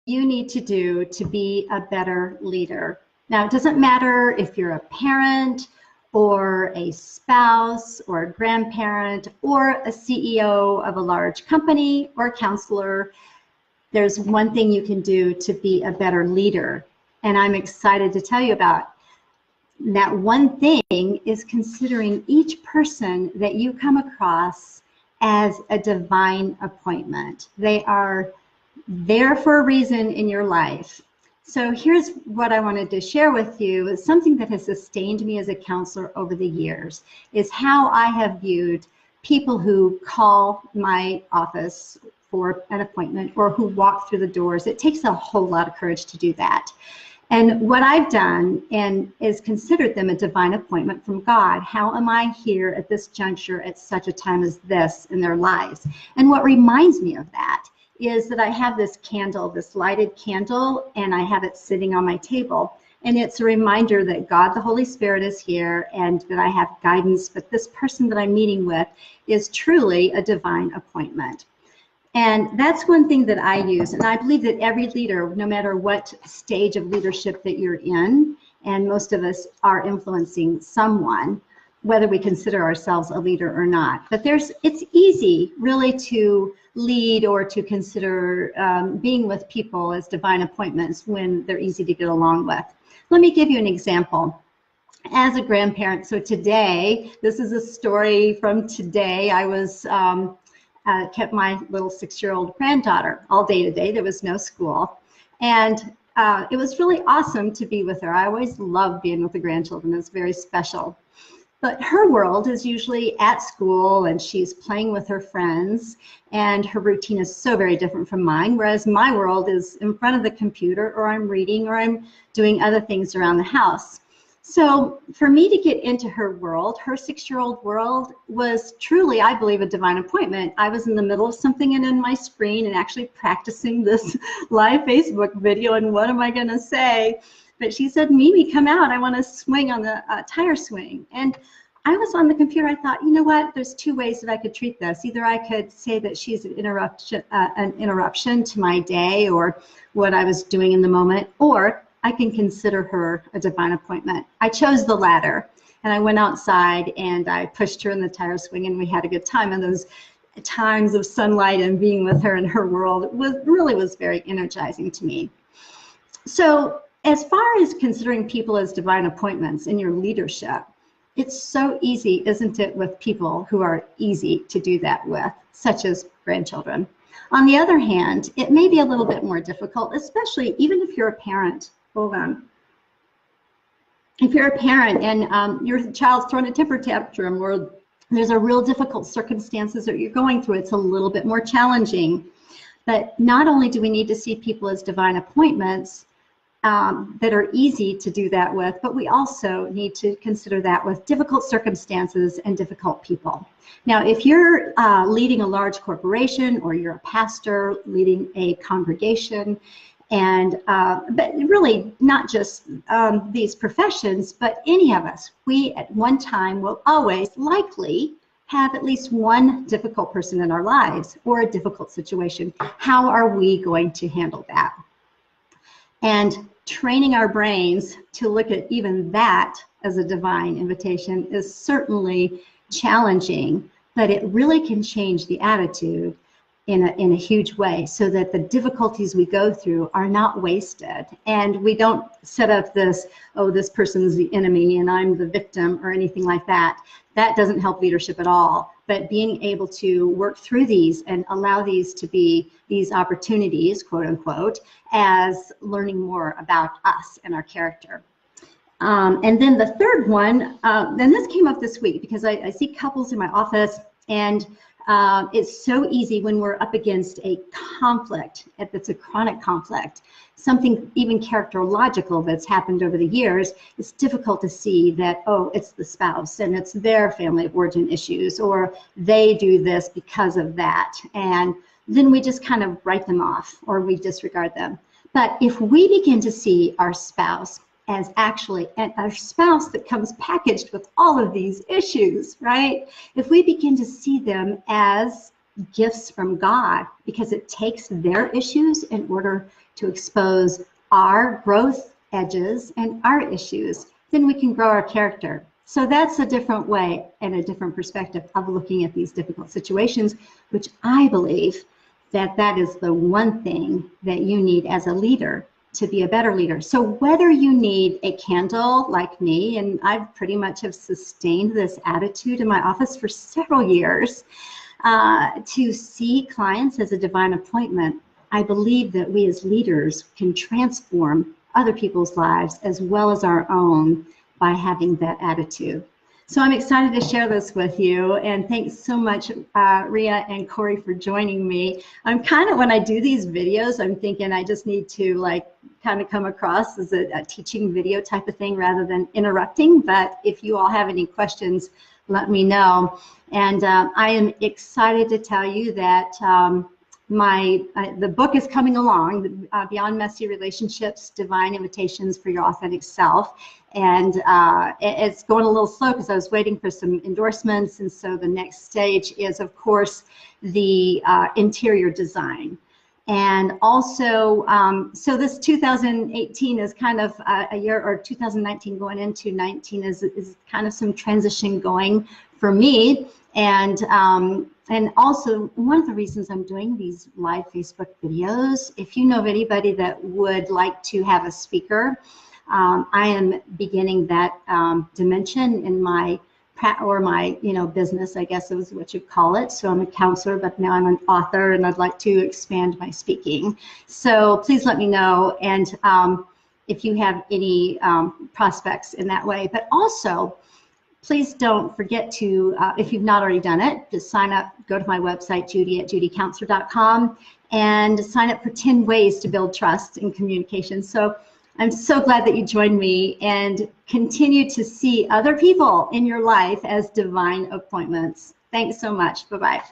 you need to do to be a better leader. Now, it doesn't matter if you're a parent or a spouse or a grandparent or a CEO of a large company or a counselor. There's one thing you can do to be a better leader, and I'm excited to tell you about. That one thing is considering each person that you come across as a divine appointment. They are there for a reason in your life. So here's what I wanted to share with you. It's something that has sustained me as a counselor over the years, is how I have viewed people who call my office for an appointment or who walk through the doors. It takes a whole lot of courage to do that. And what I've done is considered them a divine appointment from God. How am I here at this juncture at such a time as this in their lives? And what reminds me of that is that I have this candle, this lighted candle, and I have it sitting on my table. And it's a reminder that God, the Holy Spirit, is here and that I have guidance, but this person that I'm meeting with is truly a divine appointment. And that's one thing that I use. And I believe that every leader, no matter what stage of leadership that you're in, and most of us are influencing someone, whether we consider ourselves a leader or not. But it's easy really to lead or to consider being with people as divine appointments when they're easy to get along with. Let me give you an example. As a grandparent, so today, this is a story from today. I was kept my little 6-year-old granddaughter all day today. There was no school. And it was really awesome to be with her. I always love being with the grandchildren. It's very special. But her world is usually at school and she's playing with her friends, and her routine is so very different from mine, whereas my world is in front of the computer, or I'm reading, or I'm doing other things around the house. So for me to get into her world, her 6-year-old world, was truly, I believe, a divine appointment. I was in the middle of something and in my screen and actually practicing this live Facebook video, and what am I going to say? But she said, Mimi, come out. I want to swing on the tire swing. And I was on the computer. I thought, you know what? There's two ways that I could treat this. Either I could say that she's an interruption to my day or what I was doing in the moment, or I can consider her a divine appointment. I chose the latter, and I went outside and I pushed her in the tire swing, and we had a good time. And those times of sunlight and being with her in her world was very energizing to me. So as far as considering people as divine appointments in your leadership, it's so easy, isn't it, with people who are easy to do that with, such as grandchildren. On the other hand, it may be a little bit more difficult, especially even if you're a parent. Hold on. If you're a parent and your child's throwing a temper tantrum, or there's a real difficult circumstances that you're going through, it's a little bit more challenging. But not only do we need to see people as divine appointments that are easy to do that with, but we also need to consider that with difficult circumstances and difficult people. Now, if you're leading a large corporation, or you're a pastor leading a congregation, and but really not just these professions, but any of us, we at one time will always likely have at least one difficult person in our lives or a difficult situation. How are we going to handle that? And training our brains to look at even that as a divine invitation is certainly challenging, but it really can change the attitude in a huge way, so that the difficulties we go through are not wasted, and we don't set up this, oh, this person's the enemy and I'm the victim, or anything like that. That doesn't help leadership at all. But being able to work through these and allow these to be these opportunities, quote unquote, as learning more about us and our character. And then the third one, and this came up this week because I see couples in my office, and it's so easy when we're up against a conflict, if it's a chronic conflict, something even characterological that's happened over the years. It's difficult to see that, oh, it's the spouse and it's their family of origin issues, or they do this because of that. And then we just kind of write them off, or we disregard them. But if we begin to see our spouse as actually a spouse that comes packaged with all of these issues, right? If we begin to see them as gifts from God, because it takes their issues in order to expose our growth edges and our issues, then we can grow our character. So that's a different way and a different perspective of looking at these difficult situations, which I believe that is the one thing that you need as a leader to be a better leader. So whether you need a candle like me, and I've pretty much have sustained this attitude in my office for several years, to see clients as a divine appointment, I believe that we as leaders can transform other people's lives as well as our own by having that attitude. So I'm excited to share this with you, and thanks so much, Ria and Corey, for joining me. I'm kind of, when I do these videos, I'm thinking I just need to like kind of come across as a teaching video type of thing rather than interrupting, but if you all have any questions, let me know. And I am excited to tell you that the book is coming along, Beyond Messy Relationships, Divine Invitations for Your Authentic Self. And it's going a little slow because I was waiting for some endorsements. And so the next stage is, of course, the interior design. And also, so this 2018 is kind of a year, or 2019 going into 19 is kind of some transition going for me. And also, one of the reasons I'm doing these live Facebook videos, if you know of anybody that would like to have a speaker, I am beginning that dimension in my business, I guess is what you call it. So I'm a counselor, but now I'm an author, and I'd like to expand my speaking. So please let me know, and if you have any prospects in that way. But also, please don't forget to, if you've not already done it, just sign up, go to my website, judy@judycounselor.com, and sign up for 10 ways to build trust in communication. So I'm so glad that you joined me, and continue to see other people in your life as divine appointments. Thanks so much. Bye-bye.